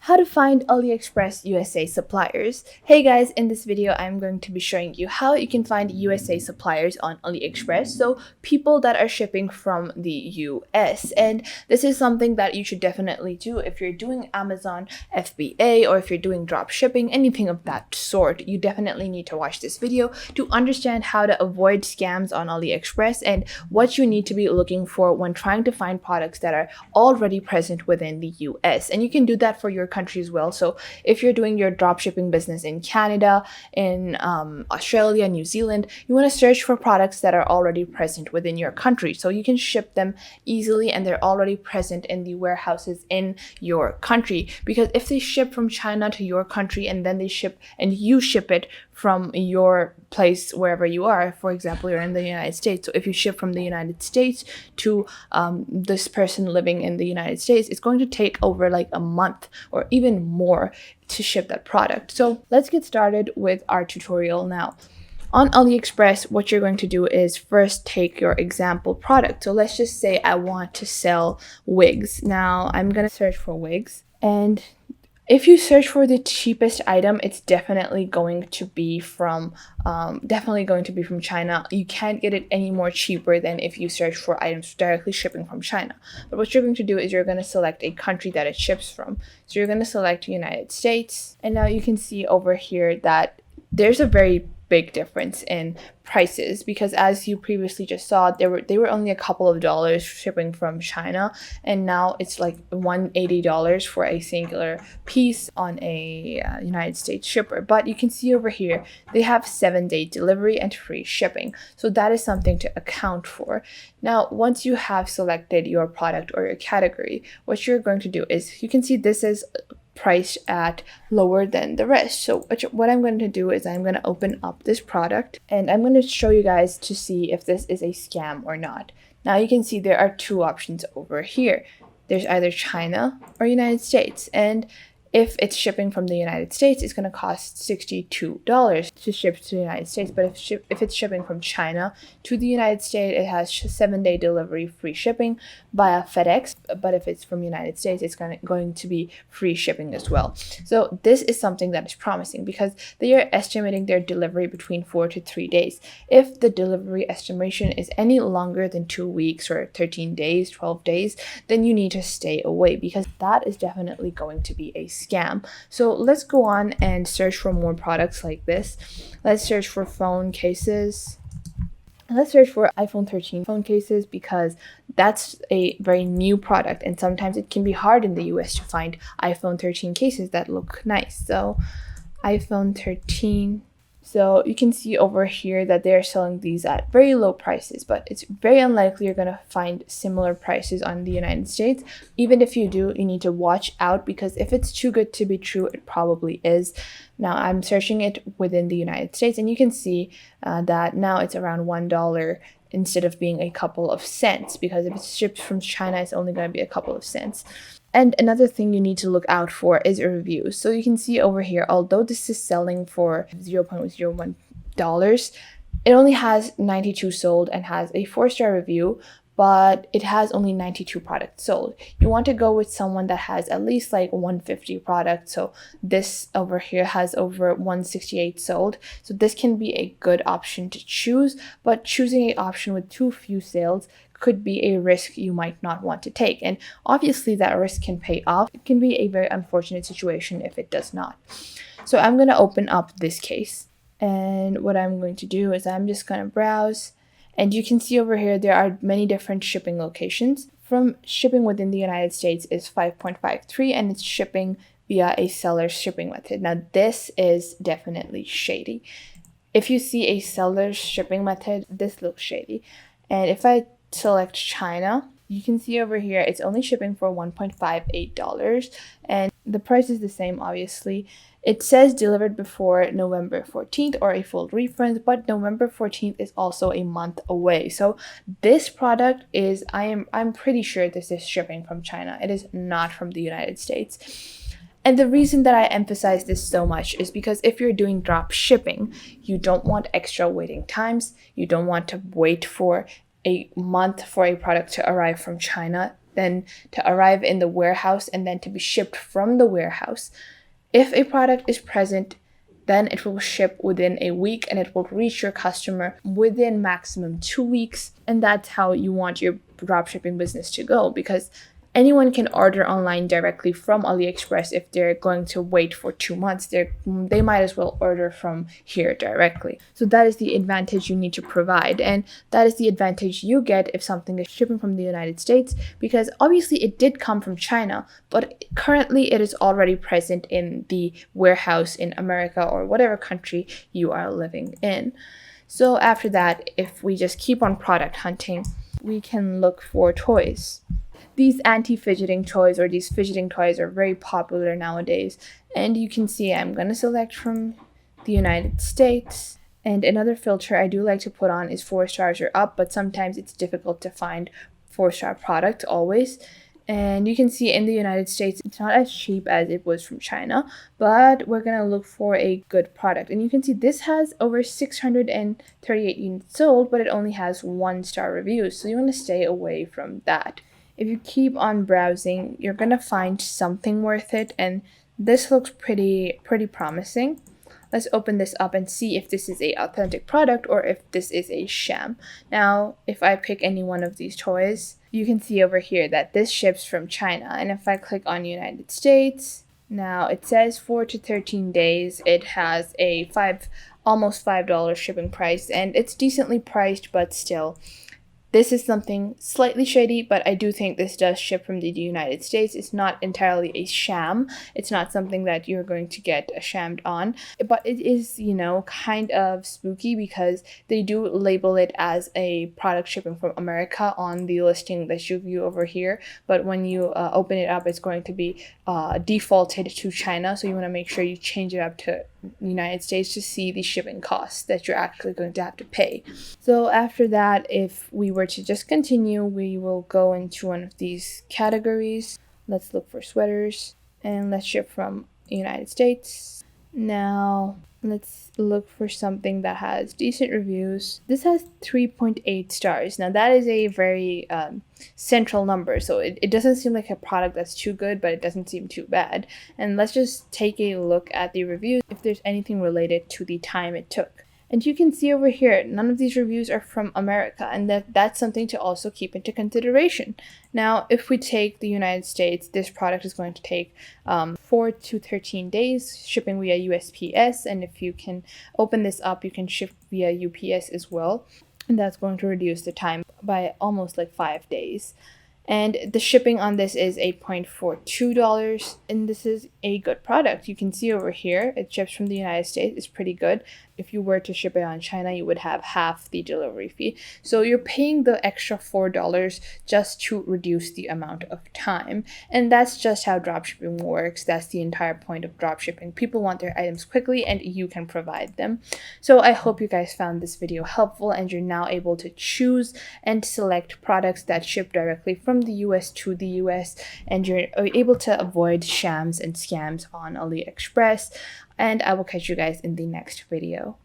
How to find Aliexpress USA suppliers. Hey guys, in this video I'm going to be showing you how you can find USA suppliers on Aliexpress, so people that are shipping from the US. And this is something that you should definitely do if you're doing Amazon FBA or if you're doing drop shipping, anything of that sort. You definitely need to watch this video to understand how to avoid scams on Aliexpress and what you need to be looking for when trying to find products that are already present within the US. And you can do that for your country as well. So if you're doing your drop shipping business in Canada, in Australia, New Zealand, you want to search for products that are already present within your country so you can ship them easily and they're already present in the warehouses in your country. Because if they ship from China to your country and then they ship and you ship it from your place wherever you are, for example, you're in the United States, so if you ship from the United States to this person living in the United States, it's going to take over like a month or even more to ship that product. So let's get started with our tutorial now. On AliExpress, what you're going to do is first take your example product. So let's just say I want to sell wigs. Now I'm going to search for wigs, and if you search for the cheapest item, it's definitely going to be from China. You can't get it any more cheaper than if you search for items directly shipping from China. But what you're going to do is you're going to select a country that it ships from. So you're going to select United States, and now you can see over here that there's a very big difference in prices, because as you previously just saw, they were only a couple of dollars shipping from China, and now it's like $180 for a singular piece on a United States shipper. But you can see over here they have 7-day delivery and free shipping, so that is something to account for. Now once you have selected your product or your category, what you're going to do is, you can see this is priced at lower than the rest. So what I'm going to do is I'm going to open up this product and I'm going to show you guys to see if this is a scam or not. Now you can see there are two options over here. There's either China or United States, and if it's shipping from the United States, it's going to cost $62 to ship to the United States. But if it's shipping from China to the United States, it has 7-day delivery, free shipping via FedEx. But if it's from the United States, it's going to be free shipping as well. So this is something that is promising, because they are estimating their delivery between 4 to 3 days. If the delivery estimation is any longer than 2 weeks or 13 days, 12 days, then you need to stay away, because that is definitely going to be a scam. So let's go on and search for more products like this. Let's search for phone cases. Let's search for iPhone 13 phone cases, because that's a very new product and sometimes it can be hard in the US to find iPhone 13 cases that look nice. So iPhone 13. So you can see over here that they're selling these at very low prices, but it's very unlikely you're going to find similar prices on the United States. Even if you do, you need to watch out, because if it's too good to be true, it probably is. Now I'm searching it within the United States, and you can see that now it's around $1 instead of being a couple of cents, because if it's shipped from China, it's only going to be a couple of cents. And another thing you need to look out for is reviews. So you can see over here, although this is selling for $0.01, it only has 92 sold and has a 4-star review, but it has only 92 products sold. You want to go with someone that has at least like 150 products. So this over here has over 168 sold. So this can be a good option to choose, but choosing an option with too few sales could be a risk you might not want to take. And obviously that risk can pay off. It can be a very unfortunate situation if it does not. So I'm going to open up this case. And what I'm going to do is I'm just going to browse. And you can see over here there are many different shipping locations. From shipping within the United States is 5.53, and it's shipping via a seller's shipping method. Now this is definitely shady. If you see a seller's shipping method, this looks shady. And if I select China, you can see over here it's only shipping for $1.58, and the price is the same. Obviously it says delivered before November 14th or a full refund, but November 14th is also a month away. So this product is, I'm pretty sure this is shipping from China. It is not from the United States. And the reason that I emphasize this so much is because if you're doing drop shipping, you don't want extra waiting times. You don't want to wait for a month for a product to arrive from China. then to arrive in the warehouse, and then to be shipped from the warehouse. If a product is present, then it will ship within a week and it will reach your customer within maximum 2 weeks. And that's how you want your dropshipping business to go, because anyone can order online directly from Aliexpress. If they're going to wait for 2 months, they might as well order from here directly. So that is the advantage you need to provide, and that is the advantage you get if something is shipping from the United States, because obviously it did come from China, but currently it is already present in the warehouse in America or whatever country you are living in. So after that, if we just keep on product hunting, we can look for toys. These anti-fidgeting toys, or these fidgeting toys, are very popular nowadays. And you can see I'm going to select from the United States. And another filter I do like to put on is 4 stars or up, but sometimes it's difficult to find 4-star product always. And you can see in the United States, it's not as cheap as it was from China, but we're going to look for a good product. And you can see this has over 638 units sold, but it only has 1-star reviews. So you want to stay away from that. If you keep on browsing, you're going to find something worth it, and this looks pretty promising. Let's open this up and see if this is an authentic product or if this is a sham. Now, if I pick any one of these toys, you can see over here that this ships from China. And if I click on United States, now it says 4 to 13 days. It has a almost $5 shipping price, and it's decently priced, but still. This is something slightly shady, but I do think this does ship from the United States. It's not entirely a sham. It's not something that you're going to get shammed on, but it is, kind of spooky because they do label it as a product shipping from America on the listing that you view over here. But when you open it up, it's going to be defaulted to China. So you want to make sure you change it up to United States to see the shipping costs that you're actually going to have to pay. So after that, if we were to just continue, we will go into one of these categories. Let's look for sweaters, and let's ship from United States. Now let's look for something that has decent reviews. This has 3.8 stars. Now that is a very central number, so it doesn't seem like a product that's too good, but it doesn't seem too bad. And let's just take a look at the reviews if there's anything related to the time it took. And you can see over here, none of these reviews are from America, and that's something to also keep into consideration. Now, if we take the United States, this product is going to take 4 to 13 days shipping via USPS, and if you can open this up, you can ship via UPS as well, and that's going to reduce the time by almost like 5 days. And the shipping on this is $8.42, and this is a good product. You can see over here, it ships from the United States. It's pretty good. If you were to ship it on China, you would have half the delivery fee. So you're paying the extra $4 just to reduce the amount of time. And that's just how dropshipping works. That's the entire point of dropshipping. People want their items quickly, and you can provide them. So I hope you guys found this video helpful, and you're now able to choose and select products that ship directly from the US to the US, and you're able to avoid shams and scams on AliExpress. And I will catch you guys in the next video.